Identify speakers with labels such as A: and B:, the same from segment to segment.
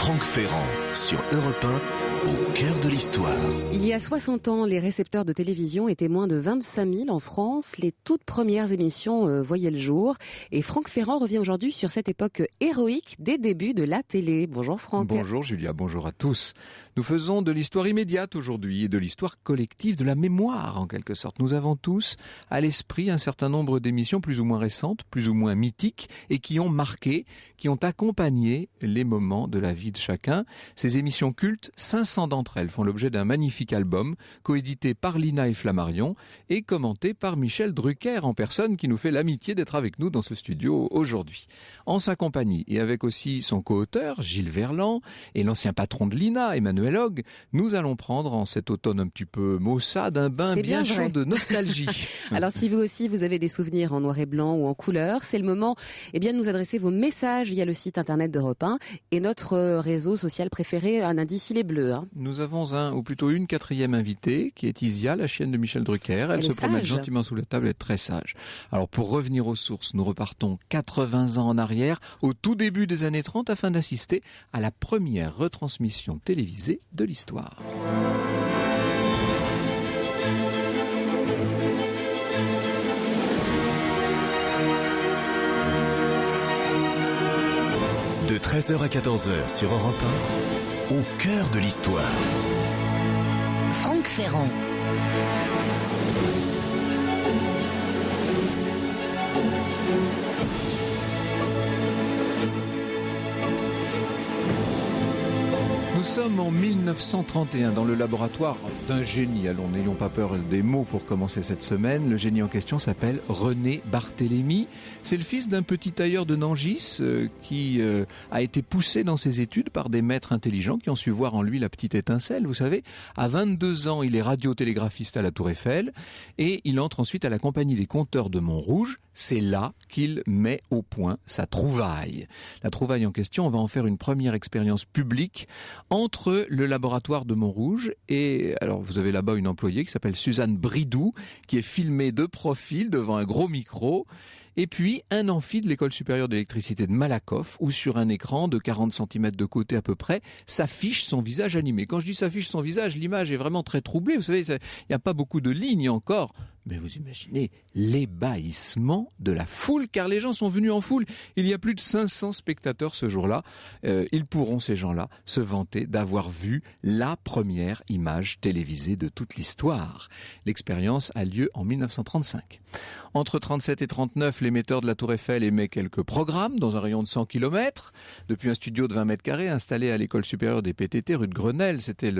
A: Franck Ferrand sur Europe 1, au cœur de l'histoire.
B: Il y a 60 ans, les récepteurs de télévision étaient moins de 25 000 en France. Les toutes premières émissions voyaient le jour. Et Franck Ferrand revient aujourd'hui sur cette époque héroïque des débuts de la télé. Bonjour Franck.
C: Bonjour Julia, bonjour à tous. Nous faisons de l'histoire immédiate aujourd'hui et de l'histoire collective, de la mémoire en quelque sorte. Nous avons tous à l'esprit un certain nombre d'émissions plus ou moins récentes, plus ou moins mythiques et qui ont marqué, qui ont accompagné les moments de la vie de chacun. Ces émissions cultes, 500 d'entre elles font l'objet d'un magnifique album coédité par Lina et Flammarion et commenté par Michel Drucker en personne qui nous fait l'amitié d'être avec nous dans ce studio aujourd'hui. En sa compagnie et avec aussi son co-auteur Gilles Verland et l'ancien patron de Lina, Emmanuel Hogg, nous allons prendre en cet automne un petit peu maussade un bain bien chaud de nostalgie.
B: Alors si vous aussi vous avez des souvenirs en noir et blanc ou en couleur, c'est le moment de nous adresser vos messages via le site internet d'Europe 1 et notre réseau social préféré, un indice il est bleu.
C: Nous avons ou plutôt une quatrième invitée qui est Isia, la chienne de Michel Drucker. Elle se promène gentiment sous la table, elle est très sage. Alors pour revenir aux sources, nous repartons 80 ans en arrière, au tout début des années 30, afin d'assister à la première retransmission télévisée de l'histoire.
A: De 13h à 14h sur Europe 1, au cœur de l'histoire.
D: Franck Ferrand.
C: Nous sommes en 1931 dans le laboratoire d'un génie. Allons, n'ayons pas peur des mots pour commencer cette semaine. Le génie en question s'appelle René Barthélemy. C'est le fils d'un petit tailleur de Nangis qui a été poussé dans ses études par des maîtres intelligents qui ont su voir en lui la petite étincelle. Vous savez, à 22 ans, il est radiotélégraphiste à la Tour Eiffel et il entre ensuite à la compagnie des Compteurs de Montrouge. C'est là qu'il met au point sa trouvaille. La trouvaille en question, on va en faire une première expérience publique entre le laboratoire de Montrouge et, alors vous avez là-bas une employée qui s'appelle Suzanne Bridou, qui est filmée de profil devant un gros micro, et puis un amphi de l'école supérieure d'électricité de Malakoff, où sur un écran de 40 cm de côté à peu près, s'affiche son visage animé. Quand je dis s'affiche son visage, l'image est vraiment très troublée. Vous savez, il n'y a pas beaucoup de lignes encore. Mais vous imaginez l'ébahissement de la foule, car les gens sont venus en foule. Il y a plus de 500 spectateurs ce jour-là. Ils pourront, ces gens-là, se vanter d'avoir vu la première image télévisée de toute l'histoire. L'expérience a lieu en 1935. Entre 37 et 39, l'émetteur de la Tour Eiffel émet quelques programmes dans un rayon de 100 km. Depuis un studio de 20 mètres carrés installé à l'école supérieure des PTT, rue de Grenelle, c'était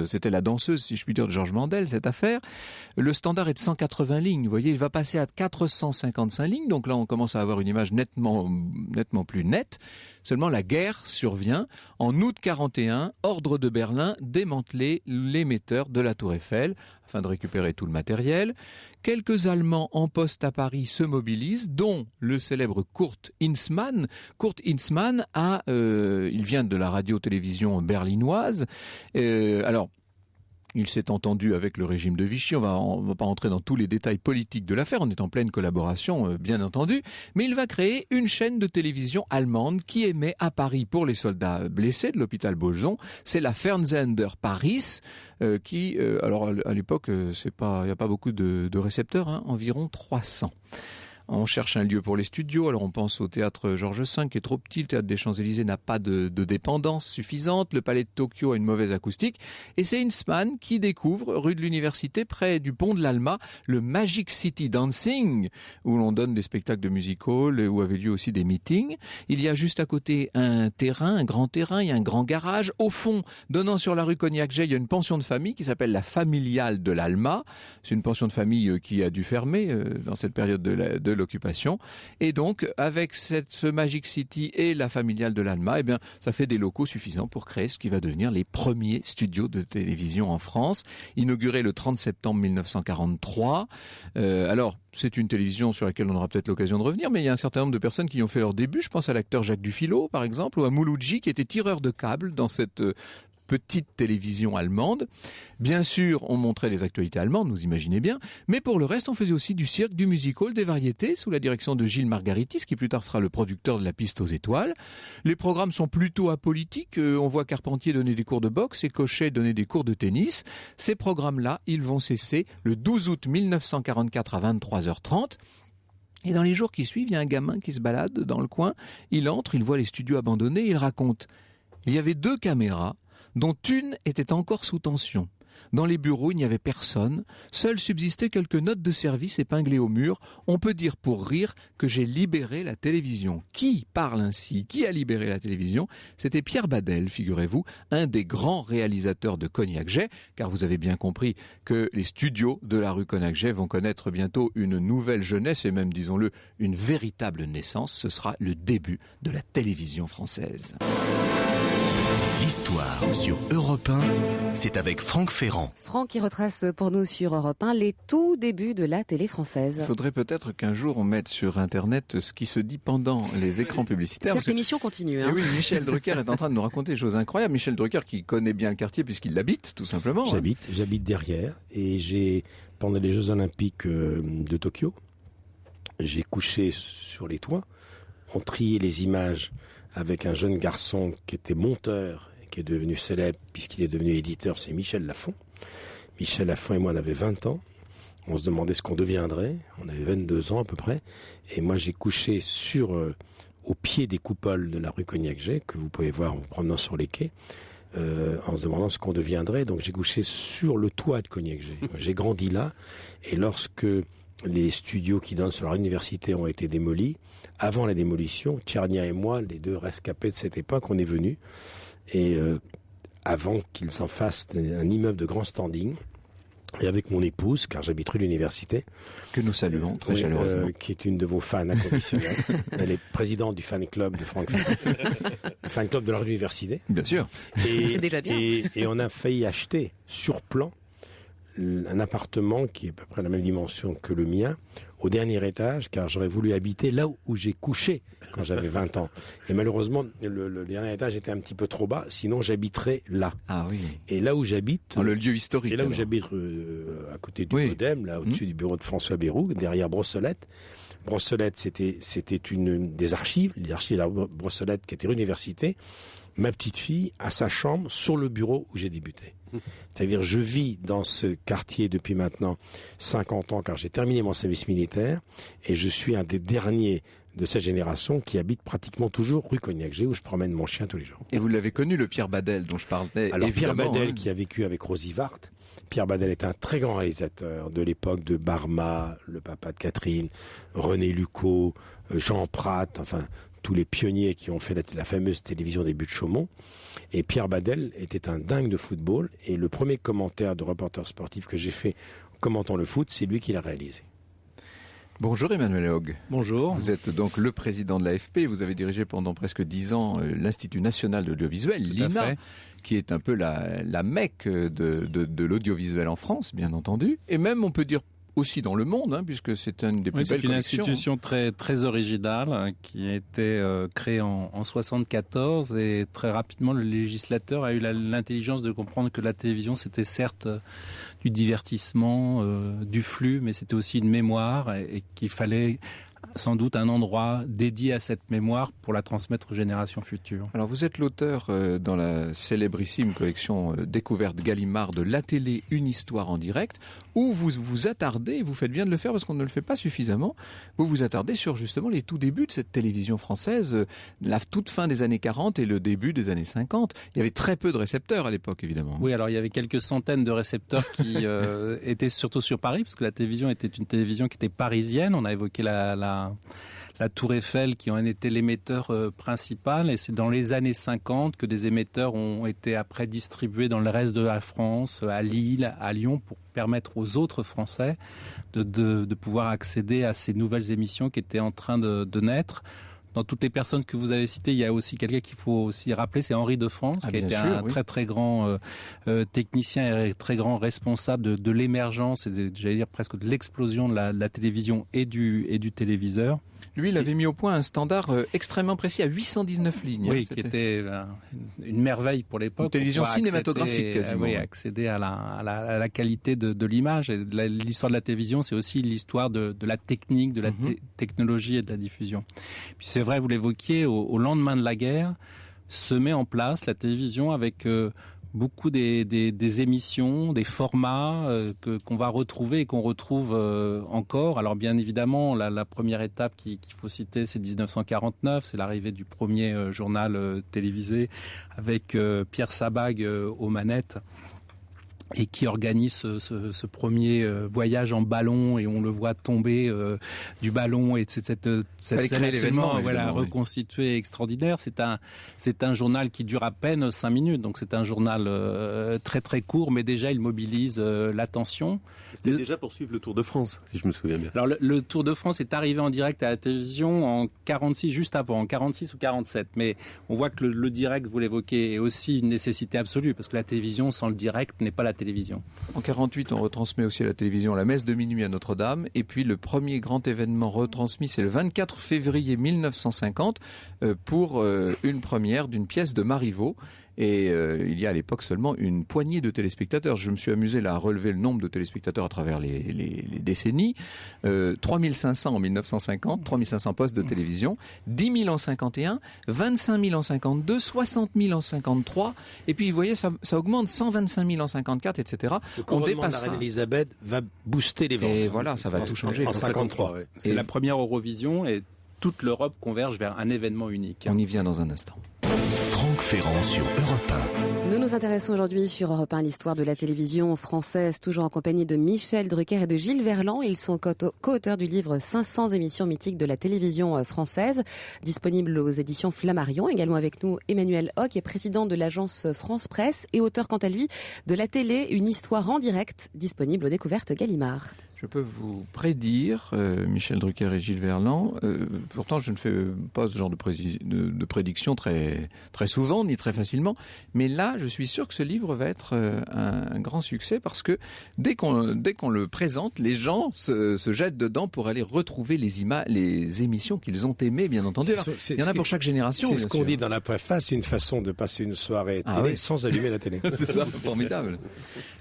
C: c'était la danseuse, si je puis dire, de Georges Mandel, cette affaire. Le standard est de 180 lignes. Vous voyez, il va passer à 455 lignes. Donc là, on commence à avoir une image nettement plus nette. Seulement, la guerre survient. En août 41, ordre de Berlin, démanteler l'émetteur de la Tour Eiffel afin de récupérer tout le matériel. Quelques Allemands en poste à Paris se mobilisent, dont le célèbre Kurt Hinzmann. Kurt Hinzmann il vient de la radio-télévision berlinoise. Il s'est entendu avec le régime de Vichy. On va pas entrer dans tous les détails politiques de l'affaire. On est en pleine collaboration, bien entendu. Mais il va créer une chaîne de télévision allemande qui émet à Paris pour les soldats blessés de l'hôpital Beaujon. C'est la Fernsehender Paris, alors à l'époque, il n'y a pas beaucoup de récepteurs, environ 300. On cherche un lieu pour les studios, alors on pense au théâtre Georges V qui est trop petit, le théâtre des Champs-Élysées n'a pas de dépendance suffisante, le palais de Tokyo a une mauvaise acoustique, et c'est Hinzmann qui découvre, rue de l'Université, près du pont de l'Alma, le Magic City Dancing, où l'on donne des spectacles de music-hall, où avaient lieu aussi des meetings. Il y a juste à côté un grand terrain, il y a un grand garage. Au fond, donnant sur la rue Cognac-Jay, il y a une pension de famille qui s'appelle la Familiale de l'Alma. C'est une pension de famille qui a dû fermer dans cette période de l'occupation. Et donc, avec ce Magic City et la Familiale de l'Alma, ça fait des locaux suffisants pour créer ce qui va devenir les premiers studios de télévision en France, inaugurés le 30 septembre 1943. Alors, c'est une télévision sur laquelle on aura peut-être l'occasion de revenir, mais il y a un certain nombre de personnes qui y ont fait leur début. Je pense à l'acteur Jacques Dufilot, par exemple, ou à Mouloudji, qui était tireur de câbles dans cette petite télévision allemande. Bien sûr, on montrait les actualités allemandes, vous imaginez bien, mais pour le reste, on faisait aussi du cirque, du music-hall, des variétés, sous la direction de Gilles Margaritis, qui plus tard sera le producteur de La Piste aux étoiles. Les programmes sont plutôt apolitiques, on voit Carpentier donner des cours de boxe et Cochet donner des cours de tennis. Ces programmes-là, ils vont cesser le 12 août 1944 à 23h30. Et dans les jours qui suivent, il y a un gamin qui se balade dans le coin, il entre, il voit les studios abandonnés, il raconte. Il y avait 2 caméras, dont une était encore sous tension. Dans les bureaux, il n'y avait personne. Seules subsistaient quelques notes de service épinglées au mur. On peut dire pour rire que j'ai libéré la télévision. Qui parle ainsi? Qui a libéré la télévision? C'était Pierre Badel, figurez-vous, un des grands réalisateurs de Cognac-Jet, car vous avez bien compris que les studios de la rue Cognac-Jet vont connaître bientôt une nouvelle jeunesse et même, disons-le, une véritable naissance. Ce sera le début de la télévision française.
A: L'histoire sur Europe 1, c'est avec Franck Ferrand.
B: Franck qui retrace pour nous sur Europe 1 les tout débuts de la télé française.
C: Il faudrait peut-être qu'un jour on mette sur Internet ce qui se dit pendant les écrans publicitaires.
B: Cette émission continue.
C: Oui, Michel Drucker est en train de nous raconter des choses incroyables. Michel Drucker qui connaît bien le quartier puisqu'il l'habite, tout simplement.
E: J'habite derrière et pendant les Jeux Olympiques de Tokyo, j'ai couché sur les toits. On triait les images avec un jeune garçon qui était monteur et qui est devenu célèbre puisqu'il est devenu éditeur, c'est Michel Lafon. Michel Lafon et moi, on avait 20 ans. On se demandait ce qu'on deviendrait. On avait 22 ans à peu près. Et moi, j'ai couché au pied des coupoles de la rue Cognac-Jet, que vous pouvez voir en vous promenant sur les quais, en se demandant ce qu'on deviendrait. Donc, j'ai couché sur le toit de Cognac-Jet. J'ai grandi là. Et lorsque les studios qui donnent sur leur université ont été démolis, avant la démolition, Tchernia et moi, les 2 rescapés de cette époque, on est venus. Et avant qu'ils en fassent un immeuble de grand standing, et avec mon épouse, car j'habite rue de l'université.
C: Que nous saluons très chaleureusement.
E: Qui est une de vos fans inconditionnelles. Elle est présidente du fan club de Franck Ferrand. Le fan club de la rue de l'université.
C: Bien sûr.
B: C'est déjà bien.
E: Et on a failli acheter sur plan un appartement qui est à peu près la même dimension que le mien, au dernier étage, car j'aurais voulu habiter là où j'ai couché quand j'avais 20 ans. Et malheureusement, le dernier étage était un petit peu trop bas, sinon j'habiterais là.
C: Ah oui.
E: Et là où j'habite...
C: Dans le lieu historique.
E: Et là où
C: alors.
E: j'habite, à côté du Modem, là au-dessus du bureau de François Bayrou, derrière Brossolette. Brossolette, c'était une des archives, les archives de la Brossolette qui était université. Ma petite fille a sa chambre sur le bureau où j'ai débuté. C'est-à-dire, je vis dans ce quartier depuis maintenant 50 ans, car j'ai terminé mon service militaire, et je suis un des derniers de cette génération qui habite pratiquement toujours rue Cognac-Jet, où je promène mon chien tous les jours.
C: Et vous l'avez connu, le Pierre Badel dont je parlais.
E: Alors, Pierre Badel,
C: hein.
E: qui a vécu avec Rosy Vart. Pierre Badel est un très grand réalisateur de l'époque de Barma, le papa de Catherine, René Lucot, Jean Prat, enfin tous les pionniers qui ont fait la fameuse télévision des buts de Chaumont. Et Pierre Badel était un dingue de football. Et le premier commentaire de reporter sportif que j'ai fait commentant le foot, c'est lui qui l'a réalisé.
C: Bonjour Emmanuel Hogg.
F: Bonjour.
C: Vous êtes donc le président de l'AFP. Vous avez dirigé pendant presque 10 ans l'Institut national de l'audiovisuel, l'INA, qui est un peu la Mecque de l'audiovisuel en France, bien entendu. Et même, on peut dire, aussi dans le monde, hein, puisque c'est une des plus belles collections.
F: C'est une institution très, très originale qui a été créée en 74 et très rapidement le législateur a eu l'intelligence de comprendre que la télévision c'était certes du divertissement, du flux, mais c'était aussi une mémoire et qu'il fallait sans doute un endroit dédié à cette mémoire pour la transmettre aux générations futures.
C: Alors vous êtes l'auteur dans la célébrissime collection Découverte Gallimard de La télé, une histoire en direct, où vous vous attardez, vous faites bien de le faire parce qu'on ne le fait pas suffisamment, vous vous attardez sur justement les tout débuts de cette télévision française, la toute fin des années 40 et le début des années 50. Il y avait très peu de récepteurs à l'époque, évidemment.
F: Oui, alors il y avait quelques centaines de récepteurs qui étaient surtout sur Paris, parce que la télévision était une télévision qui était parisienne. On a évoqué la Tour Eiffel qui en était l'émetteur principal, et c'est dans les années 50 que des émetteurs ont été après distribués dans le reste de la France, à Lille, à Lyon, pour permettre aux autres Français de pouvoir accéder à ces nouvelles émissions qui étaient en train de naître. Dans toutes les personnes que vous avez citées, il y a aussi quelqu'un qu'il faut aussi rappeler, c'est Henri de France, qui a été un très très grand technicien et très grand responsable de l'émergence et j'allais dire presque de l'explosion de la télévision et du téléviseur.
C: Lui, il avait mis au point un standard extrêmement précis à 819 lignes.
F: Oui, qui était une merveille pour l'époque.
C: Une télévision cinématographique quasiment.
F: Oui, accéder à la qualité de l'image. Et l'histoire de la télévision, c'est aussi l'histoire de la technique, de la technologie et de la diffusion. Puis c'est vrai, vous l'évoquiez, au lendemain de la guerre, se met en place la télévision avec beaucoup des émissions, des formats qu'on va retrouver et qu'on retrouve encore. Alors bien évidemment, la première étape qu'il faut citer, c'est 1949, c'est l'arrivée du premier journal télévisé avec Pierre Sabag aux manettes, et qui organise ce premier voyage en ballon, et on le voit tomber du ballon, et cette scène absolument reconstituée extraordinaire. C'est un journal qui dure à peine 5 minutes, donc c'est un journal très très court, mais déjà il mobilise l'attention.
G: C'était déjà pour suivre le Tour de France, si je me souviens bien.
F: Alors le Tour de France est arrivé en direct à la télévision en 46, juste avant, en 46 ou 47, mais on voit que le direct, vous l'évoquez, est aussi une nécessité absolue, parce que la télévision sans le direct n'est pas la télévision.
C: En 48, on retransmet aussi à la télévision la messe de minuit à Notre-Dame, et puis le premier grand événement retransmis, c'est le 24 février 1950 pour une première d'une pièce de Marivaux. Et il y a à l'époque seulement une poignée de téléspectateurs. Je me suis amusé là à relever le nombre de téléspectateurs à travers les décennies. 3500 en 1950, 3500 postes de télévision, 10 000 en 51, 25 000 en 52, 60 000 en 53. Et puis vous voyez, ça augmente, 125 000 en 54, etc.
E: Le couronnement de la reine Elisabeth va booster les ventes.
C: Et voilà, ça va tout changer.
E: En 53. Ouais.
F: C'est la première Eurovision, et toute l'Europe converge vers un événement unique.
C: On y vient dans un instant.
A: Franck Ferrand sur Europe 1.
B: Nous nous intéressons aujourd'hui sur Europe 1 à l'histoire de la télévision française, toujours en compagnie de Michel Drucker et de Gilles Verland. Ils sont co-auteurs du livre 500 émissions mythiques de la télévision française, disponible aux éditions Flammarion. Également avec nous Emmanuel Hoc, qui est président de l'agence France Presse et auteur quant à lui de La télé, une histoire en direct, disponible aux découvertes Gallimard.
C: Je peux vous prédire, Michel Drucker et Gilles Verland, pourtant je ne fais pas ce genre de prédiction très, très souvent, ni très facilement, mais là je suis sûr que ce livre va être un grand succès, parce que dès qu'on le présente, les gens se jettent dedans pour aller retrouver les émissions qu'ils ont aimées, bien entendu. Alors, il y en a pour chaque génération.
E: C'est ce qu'on dit dans la préface, une façon de passer une soirée télé sans allumer la télé.
C: C'est ça, formidable.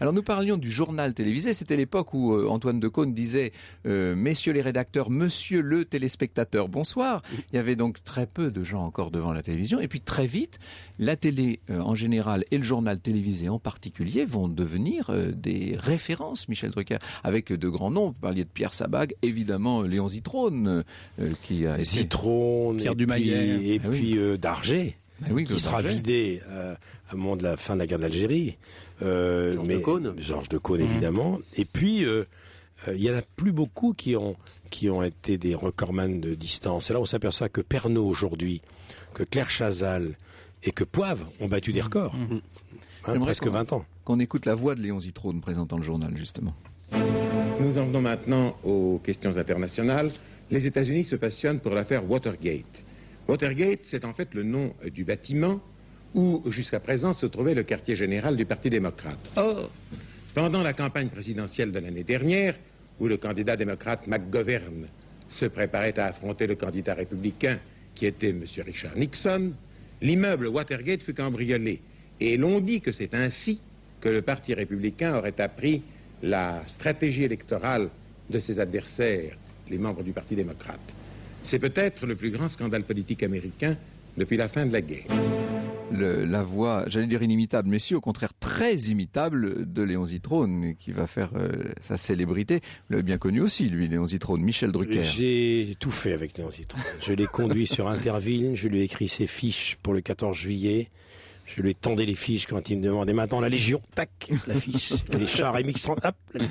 C: Alors nous parlions du journal télévisé, c'était l'époque où Antoine Decaune disait messieurs les rédacteurs, monsieur le téléspectateur, bonsoir. Il y avait donc très peu de gens encore devant la télévision, et puis très vite la télé en général et le journal télévisé en particulier vont devenir des références, Michel Drucker, avec de grands noms. Vous parliez de Pierre Sabag, évidemment Léon Zitrone qui a
E: Zitrone,
F: Pierre Dumayer
E: et puis Darger. Qui sera vidé au moment de la fin de la guerre d'Algérie.
G: Georges de Caunes,
E: évidemment. Et puis il y en a plus beaucoup qui ont été des recordman de distance. Et là, on s'aperçoit que Pernod aujourd'hui, que Claire Chazal et que Poivre ont battu des records. Presque 20 ans.
C: Qu'on écoute la voix de Léon Zitrone présentant le journal, justement.
H: Nous en venons maintenant aux questions internationales. Les États-Unis se passionnent pour l'affaire Watergate. Watergate, c'est en fait le nom du bâtiment où, jusqu'à présent, se trouvait le quartier général du Parti démocrate. Or, pendant la campagne présidentielle de l'année dernière, où le candidat démocrate McGovern se préparait à affronter le candidat républicain qui était M. Richard Nixon, l'immeuble Watergate fut cambriolé. Et l'on dit que c'est ainsi que le Parti républicain aurait appris la stratégie électorale de ses adversaires, les membres du Parti démocrate. C'est peut-être le plus grand scandale politique américain depuis la fin de la guerre.
C: La voix, j'allais dire inimitable, mais si au contraire très imitable de Léon Zitrone, qui va faire sa célébrité. Vous l'avez bien connu aussi, lui, Léon Zitrone, Michel Drucker.
E: J'ai tout fait avec Léon Zitrone. Je l'ai conduit sur Interville, je lui ai écrit ses fiches pour le 14 juillet. Je lui ai tendu les fiches quand il me demandait maintenant la Légion, tac, l'affiche. Les chars MX-30, hop,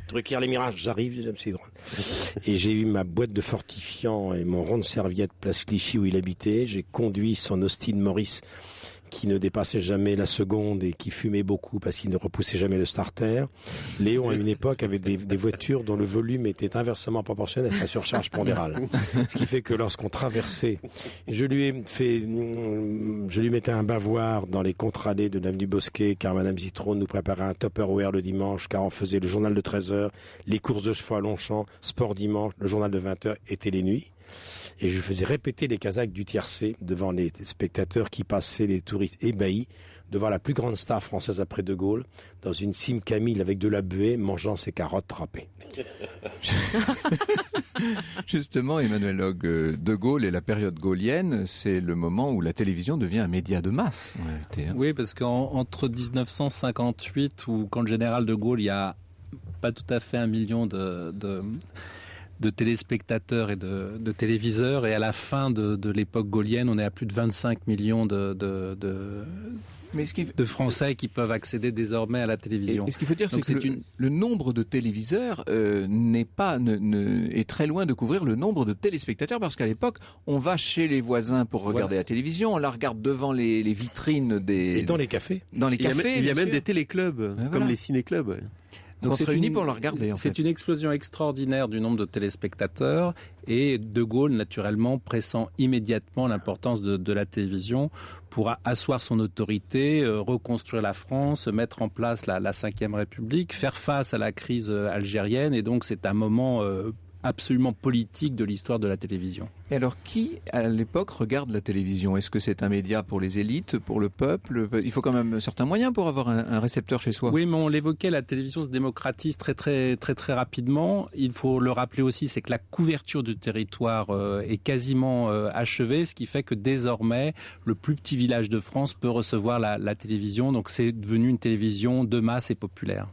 E: Drucker, les mirages, j'arrive, c'est drôle. Et j'ai eu ma boîte de fortifiant et mon rond de serviette place Clichy où il habitait. J'ai conduit son Austin Morris qui ne dépassait jamais la seconde et qui fumait beaucoup parce qu'il ne repoussait jamais le starter. Léon, à une époque, avait des voitures dont le volume était inversement proportionnel à sa surcharge pondérale. Ce qui fait que lorsqu'on traversait, je lui mettais un bavoir dans les contre-allées de l'avenue Bosquet, car Madame Zitrone nous préparait un Tupperware le dimanche, car on faisait le journal de 13h, les courses de chevaux à Longchamp, sport dimanche, le journal de 20h était les nuits. Et je faisais répéter les Kazakhs du tiercé devant les spectateurs qui passaient, les touristes ébahis, devant la plus grande star française après De Gaulle, dans une cime Camille avec de la buée, mangeant ses carottes râpées.
C: Justement, Emmanuel Hogue, De Gaulle et la période gaulienne, c'est le moment où la télévision devient un média de masse, en réalité.
F: Oui, parce qu'entre 1958, où quand le général de Gaulle, il y a pas tout à fait 1 million de téléspectateurs et de téléviseurs, et à la fin de l'époque gaulienne, on est à plus de 25 millions de Français qui peuvent accéder désormais à la télévision.
C: Et ce qu'il faut dire, c'est que le nombre de téléviseurs est très loin de couvrir le nombre de téléspectateurs, parce qu'à l'époque, on va chez les voisins pour regarder la télévision, on la regarde devant les vitrines des...
E: Et dans les cafés.
C: Dans les cafés,
G: il y a même des téléclubs, comme les ciné-clubs. Ouais.
C: Donc on se réunit pour le regarder.
F: C'est une explosion extraordinaire du nombre de téléspectateurs, et De Gaulle, naturellement, pressant immédiatement l'importance de la télévision pour asseoir son autorité, reconstruire la France, mettre en place la Ve République, faire face à la crise algérienne, et donc c'est un moment absolument politique de l'histoire de la télévision.
C: Et alors, qui, à l'époque, regarde la télévision ? Est-ce que c'est un média pour les élites, pour le peuple ? Il faut quand même certains moyens pour avoir un récepteur chez soi.
F: Oui, mais on l'évoquait, la télévision se démocratise très rapidement. Il faut le rappeler aussi, c'est que la couverture du territoire est quasiment achevée, ce qui fait que désormais, le plus petit village de France peut recevoir la télévision. Donc c'est devenu une télévision de masse et populaire.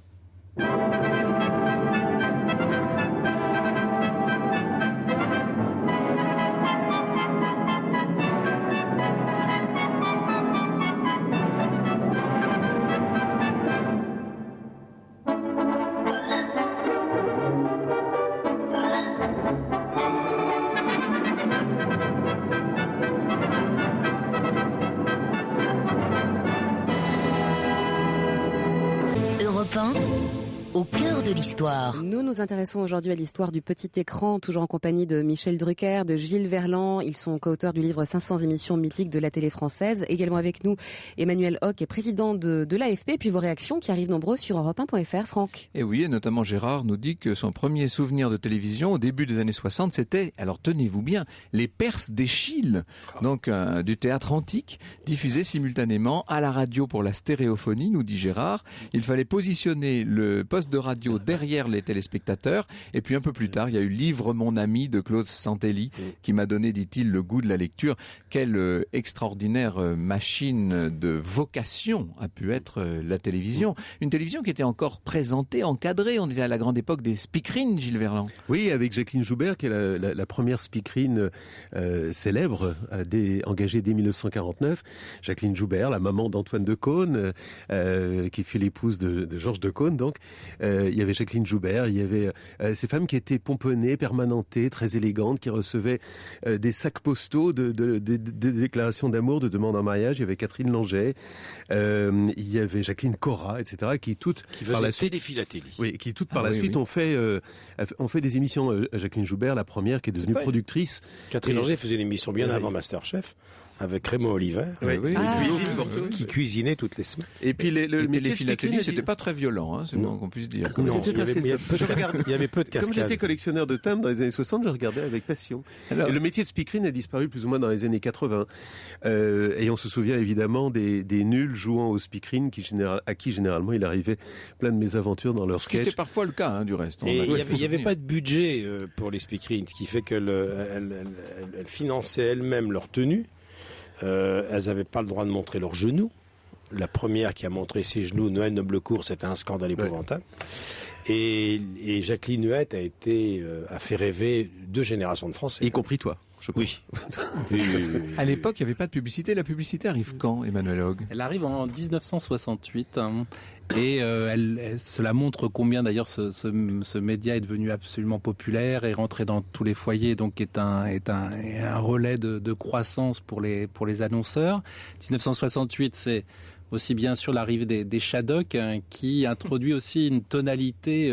D: Au cœur de l'histoire.
B: Nous nous intéressons aujourd'hui à l'histoire du petit écran, toujours en compagnie de Michel Drucker, de Gilles Verland. Ils sont co-auteurs du livre 500 émissions mythiques de la télé française. Également avec nous, Emmanuel Hoque, est président de l'AFP. Et puis vos réactions qui arrivent nombreuses sur Europe1.fr, Franck.
C: Et oui, et notamment Gérard nous dit que son premier souvenir de télévision au début des années 60, c'était, alors tenez-vous bien, les Perses d'Échille, donc du théâtre antique, diffusé simultanément à la radio pour la stéréophonie, nous dit Gérard. Il fallait positionner le poste de radio derrière les téléspectateurs, et puis un peu plus tard, il y a eu Livre mon ami de Claude Santelli, qui m'a donné, dit-il, le goût de la lecture. Quelle extraordinaire machine de vocation a pu être la télévision. Une télévision qui était encore présentée, encadrée. On était à la grande époque des speakerines, Gilles Verland.
G: Oui, avec Jacqueline Joubert, qui est la première speakerine célèbre, engagée dès 1949. Jacqueline Joubert, la maman d'Antoine de Caunes, qui fut l'épouse de Georges de Caunes, donc. Il y avait Jacqueline Joubert, il y avait ces femmes qui étaient pomponnées, permanentées, très élégantes, qui recevaient des sacs postaux de déclarations d'amour, de demandes en mariage. Il y avait Catherine Langeais, il y avait Jacqueline Cora, etc., qui toutes
E: par la suite des philatélies.
G: Oui, qui toutes par la suite ont fait des émissions. Jacqueline Joubert, la première, qui est devenue productrice.
E: Catherine Langeais faisait une émission bien avant Masterchef, avec Raymond Oliver, qui cuisinait toutes les semaines.
C: Et puis le téléphilatelie, c'était pas très violent, hein, c'est bon qu'on puisse dire.
G: Non, il y avait peu de cascades. Comme j'étais collectionneur de timbres dans les années 60, je regardais avec passion. Alors, et le métier de speakerine a disparu plus ou moins dans les années 80. Et on se souvient évidemment des nuls jouant au speakerine à qui généralement il arrivait plein de mésaventures dans leurs sketchs.
C: C'était parfois le cas, hein, du reste.
E: Et il n'y avait pas de budget pour les speakerines, ce qui fait qu'elles finançaient elles-mêmes leur tenue. Elles n'avaient pas le droit de montrer leurs genoux. La première qui a montré ses genoux, Noël Noblecourt, c'était un scandale épouvantable. Et Jacqueline Huette a fait rêver 2 générations de Français.
G: Y compris toi.
E: Oui.
C: À l'époque, il n'y avait pas de publicité. La publicité arrive quand, Emmanuel Hogue ?
F: Elle arrive en 1968. Et cela montre combien d'ailleurs ce média est devenu absolument populaire et rentré dans tous les foyers, donc est un relais de croissance pour les annonceurs. 1968, c'est aussi bien sûr l'arrivée des Shadocks, qui introduit aussi une tonalité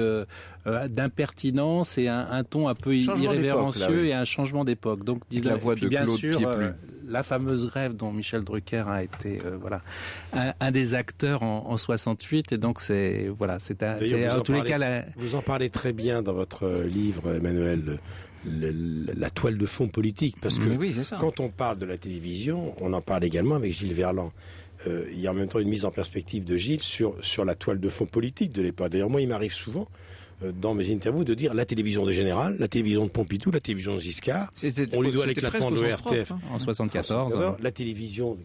F: d'impertinence et un ton un peu irrévérencieux et un changement d'époque. Donc
C: la voix de
F: bien
C: Claude
F: sûr
C: Pieplu.
F: La fameuse Rêve dont Michel Drucker a été un des acteurs en 68, et donc c'est en tous les cas
E: vous en parlez très bien dans votre livre, Emmanuel, la toile de fond politique. Parce que
C: oui, c'est ça.
E: quand on parle de la télévision, on en parle également avec Gilles Verland. Il y a en même temps une mise en perspective de Gilles sur la toile de fond politique de l'époque. D'ailleurs, moi, il m'arrive souvent, dans mes interviews, de dire la télévision de Général, la télévision de Pompidou, la télévision de Giscard. On lui doit l'éclatement de l'ORTF.
F: En 74.
E: La télévision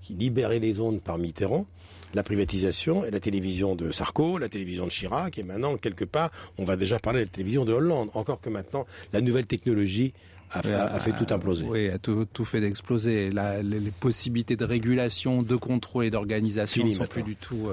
E: qui libérait les ondes par Mitterrand, la privatisation, et la télévision de Sarko, la télévision de Chirac, et maintenant, quelque part, on va déjà parler de la télévision de Hollande. Encore que maintenant, la nouvelle technologie a fait tout imploser.
F: Oui, a tout fait d'exploser. Les possibilités de régulation, de contrôle et d'organisation ne sont plus du tout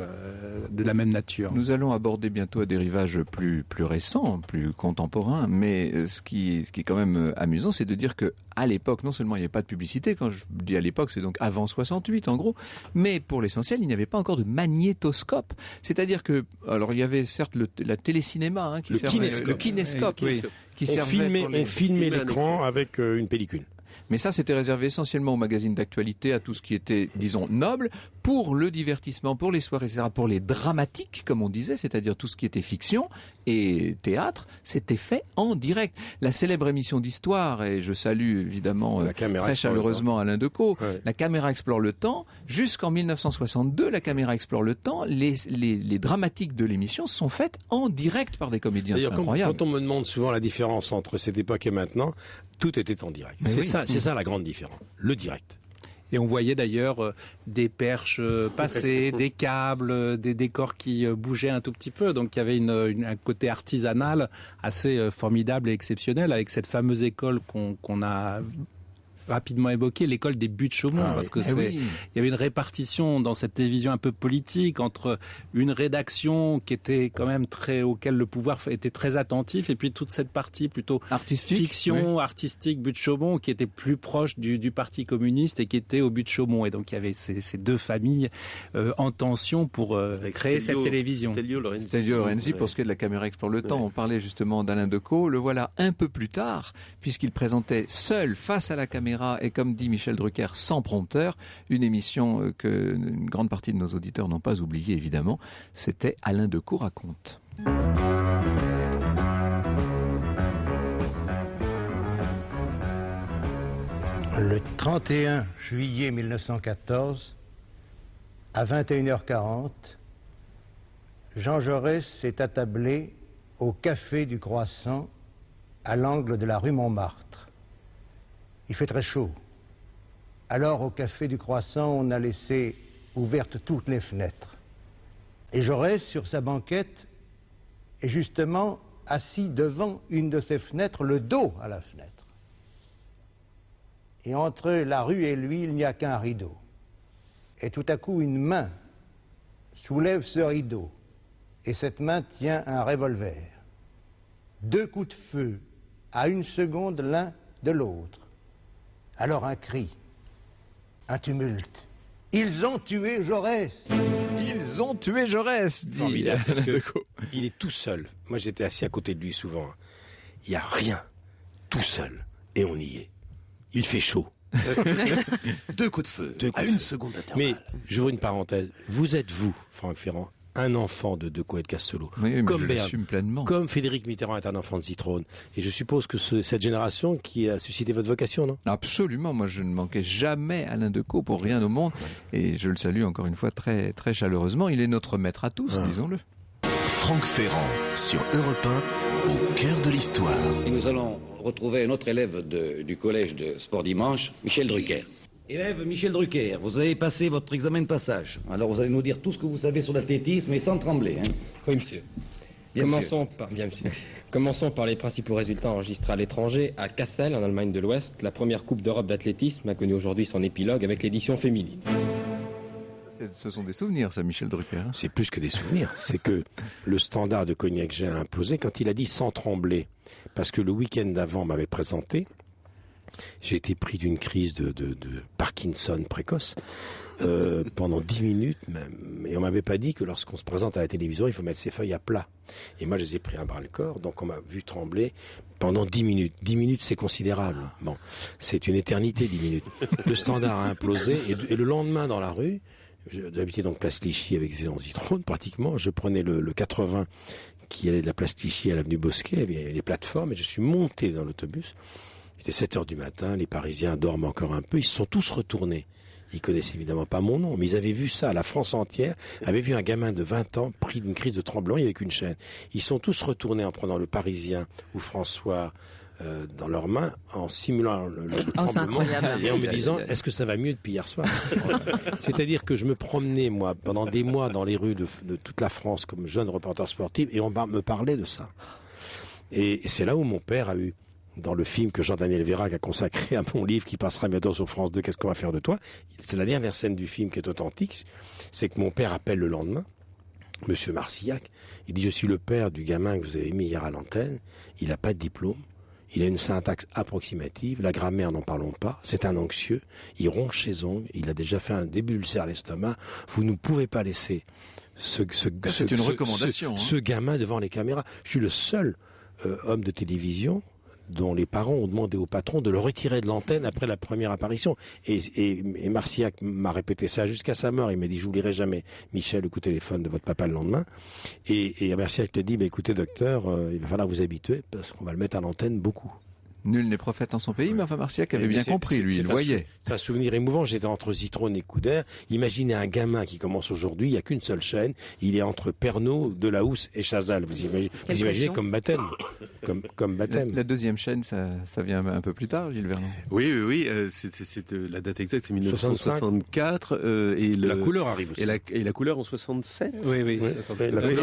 F: de la même nature.
C: Nous allons aborder bientôt des rivages plus récents, plus contemporains, mais ce qui est quand même amusant, c'est de dire que à l'époque, non seulement il n'y avait pas de publicité, quand je dis à l'époque, c'est donc avant 68 en gros, mais pour l'essentiel, il n'y avait pas encore de magnétoscope. C'est-à-dire que, alors il y avait certes la télécinéma, qui servait, le kinéscope,
F: oui.
C: Qui
E: on filmait l'écran avec une pellicule.
C: Mais ça, c'était réservé essentiellement aux magazines d'actualité, à tout ce qui était, disons, noble, pour le divertissement, pour les soirées, etc., pour les dramatiques, comme on disait, c'est-à-dire tout ce qui était fiction et théâtre, c'était fait en direct. La célèbre émission d'histoire, et je salue évidemment très chaleureusement Alain Decaux, La caméra explore le temps, jusqu'en 1962, La caméra explore le temps, les dramatiques de l'émission sont faites en direct par des comédiens. C'est incroyable.
E: Quand on me demande souvent la différence entre cette époque et maintenant, tout était en direct. C'est ça la grande différence, le direct.
F: Et on voyait d'ailleurs des perches passer, des câbles, des décors qui bougeaient un tout petit peu. Donc il y avait un côté artisanal assez formidable et exceptionnel avec cette fameuse école qu'on a rapidement évoqué, l'école des buts de Chaumont, parce que il y avait une répartition dans cette télévision un peu politique entre une rédaction qui était quand même auquel le pouvoir était très attentif, et puis toute cette partie plutôt artistique, fiction, artistique, buts de Chaumont, qui était plus proche du Parti communiste et qui était au buts de Chaumont. Et donc il y avait ces deux familles en tension pour créer cette télévision.
C: Stelvio Lorenzi, pour ce qui est de La caméra explore le temps, on parlait justement d'Alain Decaux, le voilà un peu plus tard, puisqu'il présentait seul face à la caméra, et comme dit Michel Drucker, sans prompteur, une émission que une grande partie de nos auditeurs n'ont pas oubliée évidemment, c'était Alain Decaux raconte.
I: Le 31 juillet 1914, à 21h40, Jean Jaurès s'est attablé au Café du Croissant à l'angle de la rue Montmartre. Il fait très chaud. Alors, au Café du Croissant, on a laissé ouvertes toutes les fenêtres. Et Jaurès, sur sa banquette, est justement assis devant une de ces fenêtres, le dos à la fenêtre. Et entre la rue et lui, il n'y a qu'un rideau. Et tout à coup, une main soulève ce rideau. Et cette main tient un revolver. 2 coups de feu, à 1 seconde l'un de l'autre. Alors un cri, un tumulte. Ils ont tué Jaurès.
C: Ils ont tué Jaurès, dit
E: formidable, parce que il est tout seul. Moi, j'étais assis à côté de lui souvent. Il n'y a rien, tout seul, et on y est. Il fait chaud.
A: 2 coups de feu, à 1 seconde d'intervalle.
E: Mais, j'ouvre une parenthèse. Vous êtes, vous, Franck Ferrand, un enfant de Decaux et de Castelot,
C: comme Berne, pleinement.
E: Comme Frédéric Mitterrand est un enfant de Zitrone. Et je suppose que cette génération qui a suscité votre vocation, non ?
C: Absolument, moi je ne manquais jamais Alain Decaux pour rien au monde, et je le salue encore une fois très, très chaleureusement. Il est notre maître à tous, disons-le.
A: Franck Ferrand, sur Europe 1, au cœur de l'histoire.
J: Et nous allons retrouver un autre élève du collège de Sport Dimanche, Michel Drucker. Élève Michel Drucker, vous avez passé votre examen de passage. Alors vous allez nous dire tout ce que vous savez sur l'athlétisme et sans trembler. Hein.
K: Oui, monsieur. Commençons par les principaux résultats enregistrés à l'étranger. À Kassel, en Allemagne de l'Ouest, la première Coupe d'Europe d'athlétisme a connu aujourd'hui son épilogue avec l'édition féminine.
C: Ce sont des souvenirs, ça, Michel Drucker.
E: C'est plus que des souvenirs. C'est que le standard de Cognac-Gin a implosé quand il a dit sans trembler. Parce que le week-end d'avant m'avait présenté. J'ai été pris d'une crise de Parkinson précoce pendant 10 minutes même. Et on m'avait pas dit que lorsqu'on se présente à la télévision, il faut mettre ses feuilles à plat. Et moi, je les ai pris à bras-le-corps. Donc on m'a vu trembler pendant 10 minutes. 10 minutes, c'est considérable. Bon, c'est une éternité, 10 minutes. Le standard a implosé. Et le lendemain, dans la rue, j'habitais donc Place Clichy avec Zéon Zitrone, pratiquement. Je prenais le 80 qui allait de la place Clichy à l'avenue Bosquet, il y avait les plateformes, et je suis monté dans l'autobus. Il était 7h du matin, les Parisiens dorment encore un peu, ils se sont tous retournés. Ils connaissaient évidemment pas mon nom, mais ils avaient vu ça, la France entière avait vu un gamin de 20 ans pris d'une crise de tremblement, il n'y avait qu'une chaîne. Ils sont tous retournés en prenant le Parisien ou François dans leurs mains, en simulant le tremblement, et en me disant, est-ce que ça va mieux depuis hier soir? C'est-à-dire que je me promenais, moi, pendant des mois dans les rues de toute la France comme jeune reporter sportif, et on me parlait de ça. Et c'est là où mon père a eu, dans le film que Jean-Daniel Vérac a consacré à mon livre qui passera bientôt sur France 2, Qu'est-ce qu'on va faire de toi? C'est la dernière scène du film qui est authentique, c'est que mon père appelle le lendemain, Monsieur Marcillac, il dit, je suis le père du gamin que vous avez mis hier à l'antenne, il n'a pas de diplôme, il a une syntaxe approximative, la grammaire n'en parlons pas, c'est un anxieux, il ronge ses ongles, il a déjà fait un début d'ulcère à l'estomac, vous ne pouvez pas laisser c'est une recommandation, ce gamin devant les caméras. Je suis le seul homme de télévision dont les parents ont demandé au patron de le retirer de l'antenne après la première apparition. Et Marcillac m'a répété ça jusqu'à sa mort. Il m'a dit, je n'oublierai jamais, Michel, le coup de téléphone de votre papa le lendemain. Et Marcillac te dit, écoutez docteur, il va falloir vous habituer parce qu'on va le mettre à l'antenne beaucoup.
C: Nul n'est prophète en son pays, mais enfin Marcillac avait bien compris, lui, il voyait.
E: C'est un souvenir émouvant, j'étais entre Zitrone et Couder. Imaginez un gamin qui commence aujourd'hui, il n'y a qu'une seule chaîne, il est entre Pernod, Delahousse et Chazal. Vous imaginez comme baptême. Comme baptême.
C: La deuxième chaîne, ça vient un peu plus tard, Gilles Vernon.
G: Oui, c'est la date exacte, c'est 1964. Et
E: la couleur arrive aussi.
G: Et la couleur en 67.
F: Oui.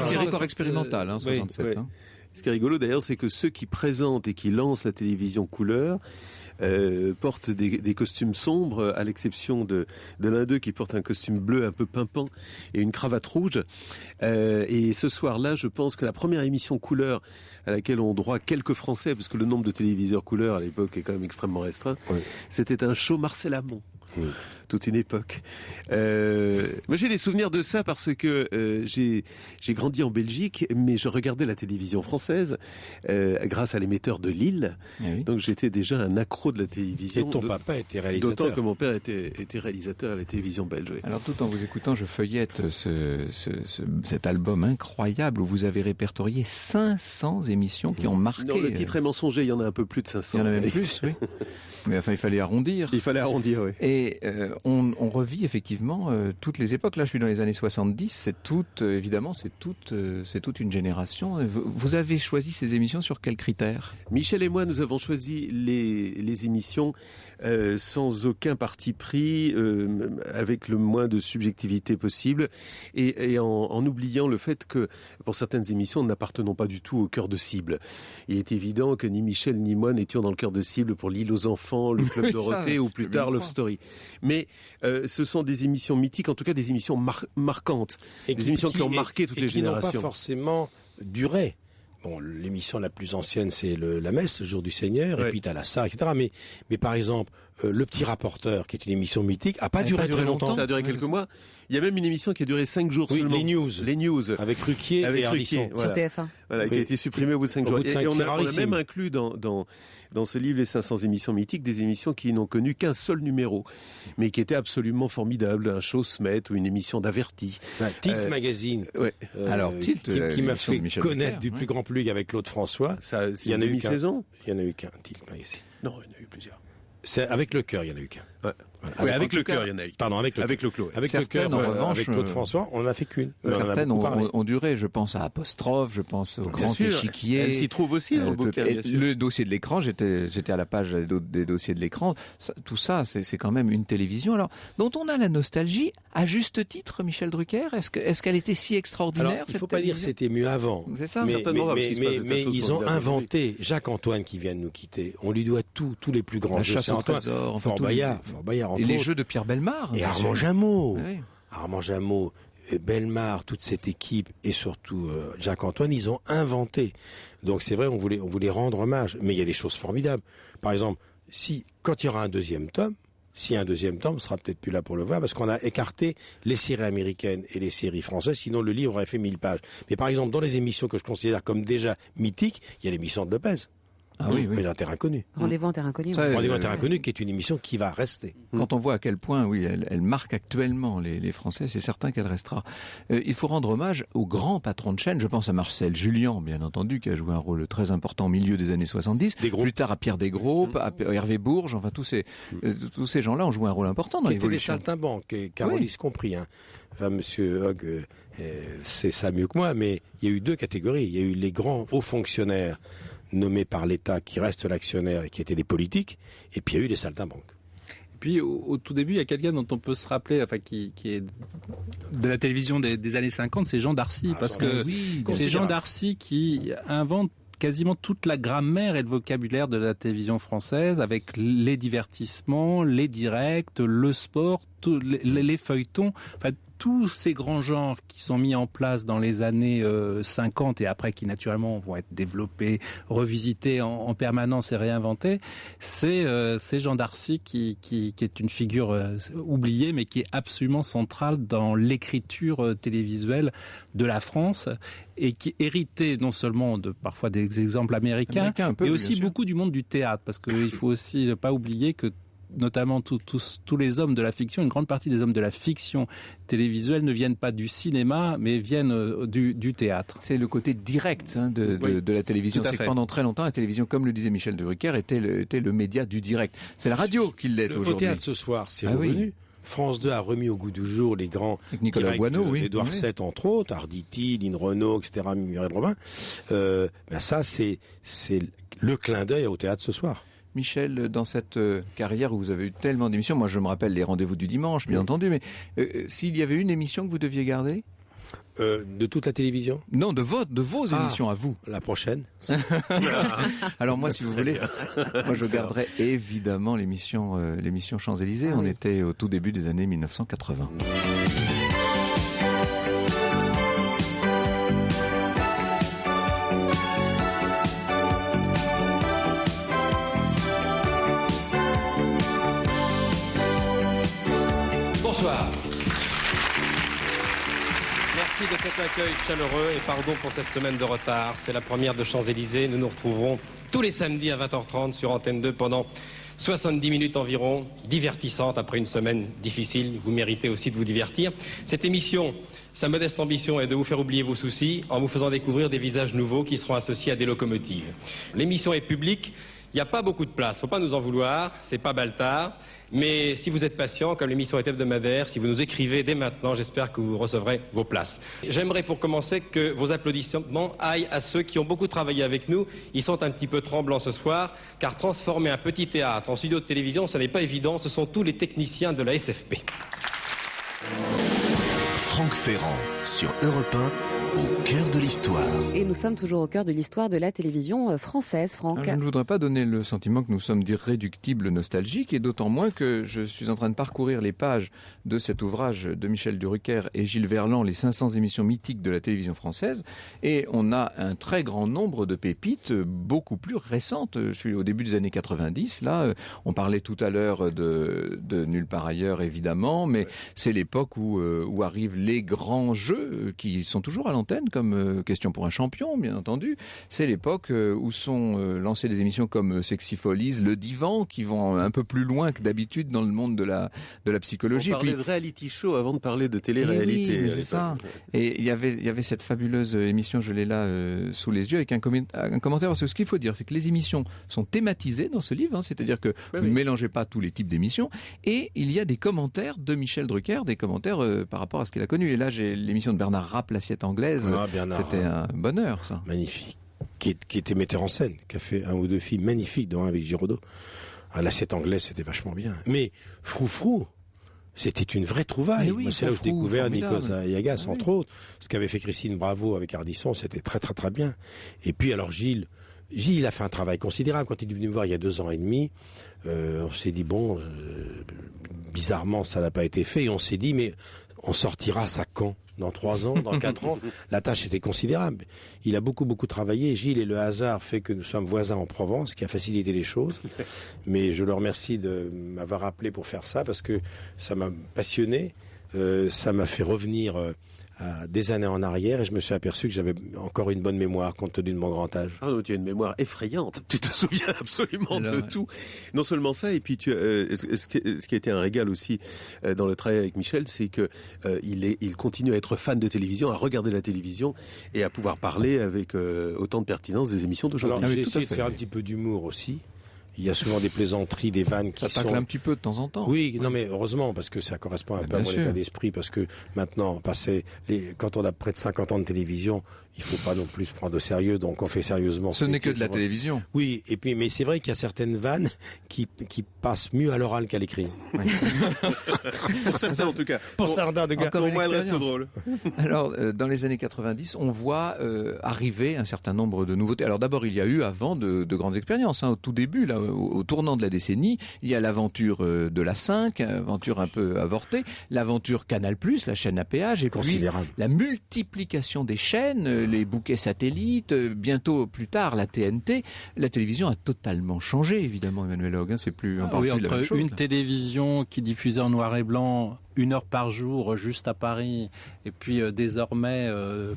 C: C'est encore expérimental, 67.
G: Oui. Ce qui est rigolo d'ailleurs, c'est que ceux qui présentent et qui lancent la télévision couleur portent des costumes sombres, à l'exception de l'un d'eux qui porte un costume bleu un peu pimpant et une cravate rouge. Et ce soir-là, je pense que la première émission couleur à laquelle ont droit quelques Français, parce que le nombre de téléviseurs couleur à l'époque est quand même extrêmement restreint, c'était un show Marcel Amont. Toute une époque. Moi, j'ai des souvenirs de ça parce que j'ai grandi en Belgique, mais je regardais la télévision française grâce à l'émetteur de Lille. Oui. Donc, j'étais déjà un accro de la télévision.
E: Et ton papa était réalisateur.
G: D'autant que mon père était réalisateur à la télévision belge. Oui.
C: Alors, tout en vous écoutant, je feuillette cet album incroyable où vous avez répertorié 500 émissions qui ont marqué.
G: Non, le titre est mensonger, il y en a un peu plus de 500.
C: Il y en a même plus, oui. Mais enfin, il fallait arrondir.
G: Il fallait arrondir, oui.
C: Et on revit effectivement toutes les époques. Là, je suis dans les années 70. C'est toute une génération. Vous avez choisi ces émissions sur quels critères?
G: Michel et moi, nous avons choisi les émissions sans aucun parti pris, avec le moins de subjectivité possible, et en oubliant le fait que pour certaines émissions, nous n'appartenons pas du tout au cœur de cible. Il est évident que ni Michel ni moi n'étions dans le cœur de cible pour l'île aux enfants, le Club Dorothée ou plus tard Love Story. Mais ce sont des émissions mythiques, en tout cas des émissions marquantes, des émissions qui ont marqué toutes les générations.
E: Qui n'ont pas forcément duré. Bon, l'émission la plus ancienne, c'est la Messe, le jour du Seigneur, et puis t'as la Sarre, etc. Mais par exemple, Le Petit Rapporteur, qui est une émission mythique, a pas duré très longtemps.
G: Ça a duré quelques mois. Il y a même une émission qui a duré 5 jours seulement.
E: Les News. Avec Ruquier et Ardisson.
B: Sur TF1.
G: Voilà, qui a été supprimé au bout de 5 jours. Et on a même inclus dans ce livre, les 500 émissions mythiques, des émissions qui n'ont connu qu'un seul numéro, mais qui étaient absolument formidables. Un show Smet ou une émission d'Averti.
E: Tilt Magazine.
C: Alors, Tilt,
E: qui m'a fait connaître du plus grand public avec Claude François.
G: Il y en a eu qu'un.
E: Il y en a eu qu'un, Tilt Magazine.
G: Non, il y en a eu plusieurs.
E: C'est avec le cœur, il y en a eu qu'un.
G: Voilà. Avec le cœur, il y en a eu.
E: Pardon, avec le cœur. Avec le cœur, en revanche, avec Claude François, on n'en a fait qu'une.
C: Certaines ont duré. Je pense à Apostrophe, je pense au Grand Échiquier.
G: Elle s'y trouve aussi dans le bouquin.
C: Le dossier de l'écran, j'étais à la page des dossiers de l'écran. Tout ça, c'est quand même une télévision. Alors, dont on a la nostalgie, à juste titre, Michel Drucker. Est-ce qu'elle était si extraordinaire?
E: Alors, il ne faut pas dire que c'était mieux avant.
C: C'est ça.
E: Mais ils ont inventé Jacques-Antoine qui vient de nous quitter. On lui doit tous les plus grands jeux.
C: La chasse au trésor,
E: Fort Boyard,
C: et les jeux de Pierre Bellemare.
E: Et Armand Jameau. Oui. Armand Jameau, Bellemare, toute cette équipe et surtout Jacques-Antoine, ils ont inventé. Donc c'est vrai, on voulait rendre hommage. Mais il y a des choses formidables. Par exemple, quand il y aura un deuxième tome, s'il y a un deuxième tome, on sera peut-être plus là pour le voir, parce qu'on a écarté les séries américaines et les séries françaises, sinon le livre aurait fait 1000 pages. Mais par exemple, dans les émissions que je considère comme déjà mythiques, il y a l'émission de Lopez.
C: Ah oui,
E: en terre inconnue.
B: Rendez-vous en terre inconnue.
E: Rendez-vous en terre inconnue, qui est une émission qui va rester.
C: Quand on voit à quel point, oui, elle marque actuellement les Français, c'est certain qu'elle restera. Il faut rendre hommage aux grands patrons de chaîne. Je pense à Marcel Julien, bien entendu, qui a joué un rôle très important au milieu des années 70. Plus tard à Pierre Desgros, à Hervé Bourges. Enfin, tous ces gens-là ont joué un rôle important dans l'évolution.
E: C'était les saltimbanques, Carolis compris. Enfin, Monsieur Hogg sait ça mieux que moi, mais il y a eu deux catégories. Il y a eu les grands hauts fonctionnaires nommés par l'État qui restent l'actionnaire et qui étaient des politiques, et puis il y a eu les saltimbanques.
F: Puis au tout début, il y a quelqu'un dont on peut se rappeler, enfin qui est de la télévision des années 50, c'est Jean Darcy, parce que c'est Jean Darcy qui invente quasiment toute la grammaire et le vocabulaire de la télévision française, avec les divertissements, les directs, le sport, les feuilletons, enfin tous ces grands genres qui sont mis en place dans les années 50 et après qui naturellement vont être développés, revisités en permanence et réinventés, c'est Jean Darcy qui est une figure oubliée mais qui est absolument centrale dans l'écriture télévisuelle de la France et qui héritait non seulement de parfois des exemples américains mais aussi beaucoup du monde du théâtre, parce qu'il faut aussi pas oublier que notamment tous les hommes de la fiction, une grande partie des hommes de la fiction télévisuelle ne viennent pas du cinéma, mais viennent du théâtre.
C: C'est le côté direct de la télévision. C'est que pendant très longtemps, la télévision, comme le disait Michel Drucker, était le média du direct. C'est la radio qui l'est aujourd'hui.
E: Au théâtre ce soir, c'est revenu. Oui. France 2 a remis au goût du jour les grands
C: avec Nicolas Boineau,
E: Édouard VII entre autres, Arditi, Lynn Renaud, etc., Muriel Robin. Ça, c'est le clin d'œil au théâtre ce soir.
C: Michel, dans cette carrière où vous avez eu tellement d'émissions, moi je me rappelle les rendez-vous du dimanche, bien entendu, mais s'il y avait une émission que vous deviez garder
E: de toute la télévision?
C: Non, de vos émissions à vous.
E: La prochaine.
C: Alors moi, si vous voulez, moi je garderais évidemment l'émission Champs-Élysées. On était au tout début des années 1980.
K: Bonsoir. Merci de cet accueil chaleureux et pardon pour cette semaine de retard. C'est la première de Champs-Élysées. Nous nous retrouverons tous les samedis à 20h30 sur Antenne 2 pendant 70 minutes environ, divertissantes après une semaine difficile. Vous méritez aussi de vous divertir. Cette émission, sa modeste ambition est de vous faire oublier vos soucis en vous faisant découvrir des visages nouveaux qui seront associés à des locomotives. L'émission est publique. Il n'y a pas beaucoup de place. Faut pas nous en vouloir. C'est pas Baltard. Mais si vous êtes patient, comme l'émission est hebdomadaire, si vous nous écrivez dès maintenant, j'espère que vous recevrez vos places. J'aimerais pour commencer que vos applaudissements aillent à ceux qui ont beaucoup travaillé avec nous. Ils sont un petit peu tremblants ce soir, car transformer un petit théâtre en studio de télévision, ce n'est pas évident. Ce sont tous les techniciens de la SFP.
A: Franck Ferrand, sur Europe 1, au cœur de l'histoire.
B: Et nous sommes toujours au cœur de l'histoire de la télévision française, Franck.
C: Je ne voudrais pas donner le sentiment que nous sommes d'irréductibles nostalgiques, et d'autant moins que je suis en train de parcourir les pages de cet ouvrage de Michel Drucker et Gilles Verland, les 500 émissions mythiques de la télévision française, et on a un très grand nombre de pépites beaucoup plus récentes. Je suis au début des années 90, là, on parlait tout à l'heure de Nulle part ailleurs, évidemment, mais c'est l'époque où arrivent les grands jeux qui sont toujours à l'antenne, comme Question pour un champion, bien entendu. C'est l'époque où sont lancées des émissions comme Sexy Follies, Le Divan, qui vont un peu plus loin que d'habitude dans le monde de la psychologie.
G: On parlait de reality show avant de parler de télé-réalité.
C: Oui, c'est ça. Et il y avait cette fabuleuse émission, je l'ai là sous les yeux, avec un commentaire, parce que ce qu'il faut dire, c'est que les émissions sont thématisées dans ce livre, c'est-à-dire que vous ne mélangez pas tous les types d'émissions, et il y a des commentaires de Michel Drucker, des commentaires par rapport à ce qu'il a connu. Et là, j'ai l'émission de Bernard Rapp, L'Assiette anglaise. C'était un bonheur, ça.
E: Magnifique. Qui était metteur en scène, qui a fait un ou deux films magnifiques, dont un avec Giraudot. L'Assiette anglaise, c'était vachement bien. Mais Froufrou, c'était une vraie trouvaille. Moi, c'est là où j'ai découvert Nicolas Yagas, entre autres. Ce qu'avait fait Christine Bravo avec Ardisson, c'était très très très bien. Et puis alors Gilles, il a fait un travail considérable. Quand il est venu me voir il y a 2 ans et demi, on s'est dit, bizarrement, ça n'a pas été fait. Et on s'est dit, mais on sortira ça quand ? Dans 3 ans, dans 4 ans, la tâche était considérable. Il a beaucoup travaillé. Gilles, et le hasard fait que nous sommes voisins en Provence, ce qui a facilité les choses. Mais je le remercie de m'avoir appelé pour faire ça, parce que ça m'a passionné. ça m'a fait revenir des années en arrière et je me suis aperçu que j'avais encore une bonne mémoire compte tenu de mon grand âge.
G: Ah non, tu as une mémoire effrayante. Tu te souviens absolument de tout. Non seulement ça, et puis ce qui a été un régal aussi dans le travail avec Michel, c'est que il continue à être fan de télévision, à regarder la télévision et à pouvoir parler avec autant de pertinence des émissions d'aujourd'hui.
E: Alors j'ai essayé de faire un petit peu d'humour aussi. Il y a souvent des plaisanteries, des vannes qui sont...
C: Ça tacle un petit peu de temps en temps.
E: Oui, non mais heureusement, parce que ça correspond un peu à mon état d'esprit, parce que maintenant, quand on a près de 50 ans de télévision, il faut pas non plus se prendre au sérieux, donc on fait sérieusement.
C: Ce n'est que de la télévision.
E: Oui, et puis, mais c'est vrai qu'il y a certaines vannes qui passent mieux à l'oral qu'à l'écrit.
G: Oui. Pour certains en tout cas.
E: Pour certains de gars.
G: Au moins, elle reste drôle.
C: Alors, dans les années 90, on voit arriver un certain nombre de nouveautés. Alors d'abord, il y a eu avant de grandes expériences. Au tout début, là, au tournant de la décennie, il y a l'aventure de la 5, aventure un peu avortée, l'aventure Canal+, la chaîne à péage, et puis la multiplication des chaînes, les bouquets satellites, bientôt plus tard la TNT. La télévision a totalement changé, évidemment, Emmanuel Hogue. C'est plus
F: entre la même chose, une télévision qui diffusait en noir et blanc 1 heure par jour juste à Paris et puis désormais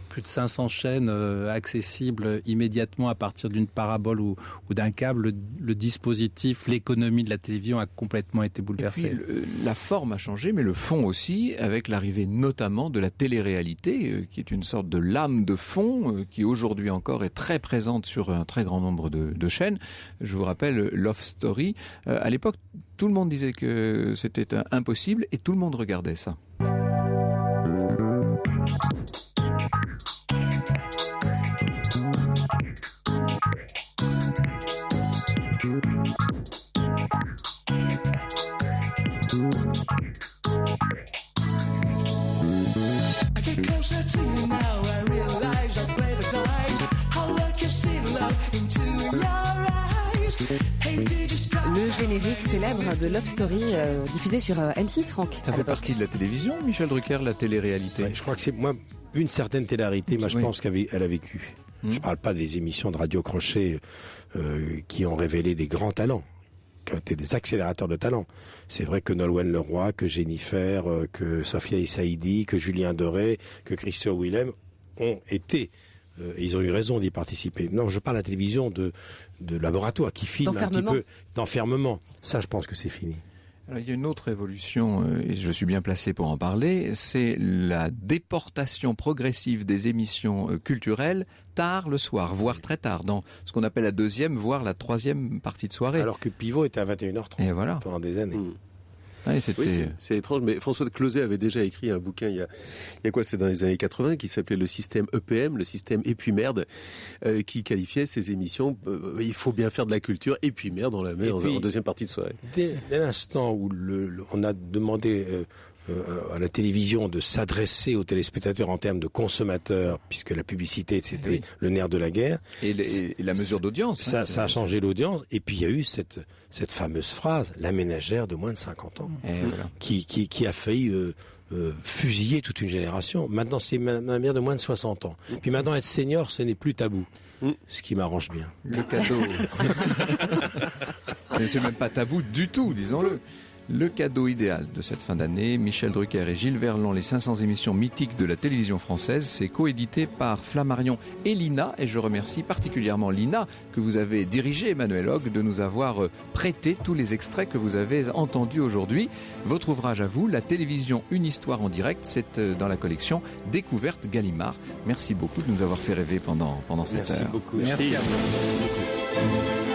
F: plus de 500 chaînes accessibles immédiatement à partir d'une parabole ou d'un câble, le dispositif, l'économie de la télévision a complètement été bouleversée.
C: Et puis, la forme a changé mais le fond aussi, avec l'arrivée notamment de la télé-réalité qui est une sorte de lame de fond qui aujourd'hui encore est très présente sur un très grand nombre de chaînes. Je vous rappelle Love Story. À l'époque, tout le monde disait que c'était impossible et tout le monde regardait ça.
B: Le générique célèbre de Love Story diffusé sur M6, Franck.
C: Ça fait partie de la télévision, Michel Drucker, la télé-réalité.
E: Ouais, je crois que c'est une certaine télé-réalité, je pense qu'elle a vécu. Je parle pas des émissions de radio crochet qui ont révélé des grands talents, qui ont été des accélérateurs de talent. C'est vrai que Nolwenn Leroy, que Jennifer, que Sophia Issaidi, que Julien Doré, que Christian Willem ont été... et ils ont eu raison d'y participer. Non, je parle à la télévision de laboratoire qui filme un petit peu d'enfermement. Ça, je pense que c'est fini.
C: Alors, il y a une autre évolution, et je suis bien placé pour en parler, c'est la déportation progressive des émissions culturelles tard le soir, voire très tard, dans ce qu'on appelle la deuxième, voire la troisième partie de soirée.
E: Alors que Pivot était à 21h30
C: et voilà.
E: Pendant des années.
C: Oui,
G: c'est étrange, mais François de Closet avait déjà écrit un bouquin il y a quoi, c'est dans les années 80, qui s'appelait le système EPM, le système et puis merde, qui qualifiait ces émissions, il faut bien faire de la culture et puis merde en deuxième partie de soirée.
E: Dès l'instant où on a demandé à la télévision de s'adresser aux téléspectateurs en termes de consommateurs, puisque la publicité c'était le nerf de la guerre.
C: Et la mesure d'audience.
E: Ça a changé l'audience. Et puis il y a eu cette fameuse phrase, la ménagère de moins de 50 ans, qui a failli fusiller toute une génération. Maintenant c'est ma mère de moins de 60 ans. Puis maintenant être senior, ce n'est plus tabou. Ce qui m'arrange bien.
C: Le cadeau. C'est même pas tabou du tout, disons-le. Le cadeau idéal de cette fin d'année, Michel Drucker et Gilles Verland, les 500 émissions mythiques de la télévision française, c'est coédité par Flammarion et Lina, et je remercie particulièrement Lina, que vous avez dirigé, Emmanuel Hogue, de nous avoir prêté tous les extraits que vous avez entendus aujourd'hui. Votre ouvrage à vous, La télévision, une histoire en direct, c'est dans la collection Découverte Gallimard. Merci beaucoup de nous avoir fait rêver pendant cette heure.
E: Merci beaucoup.
F: Merci à vous.
E: Merci beaucoup.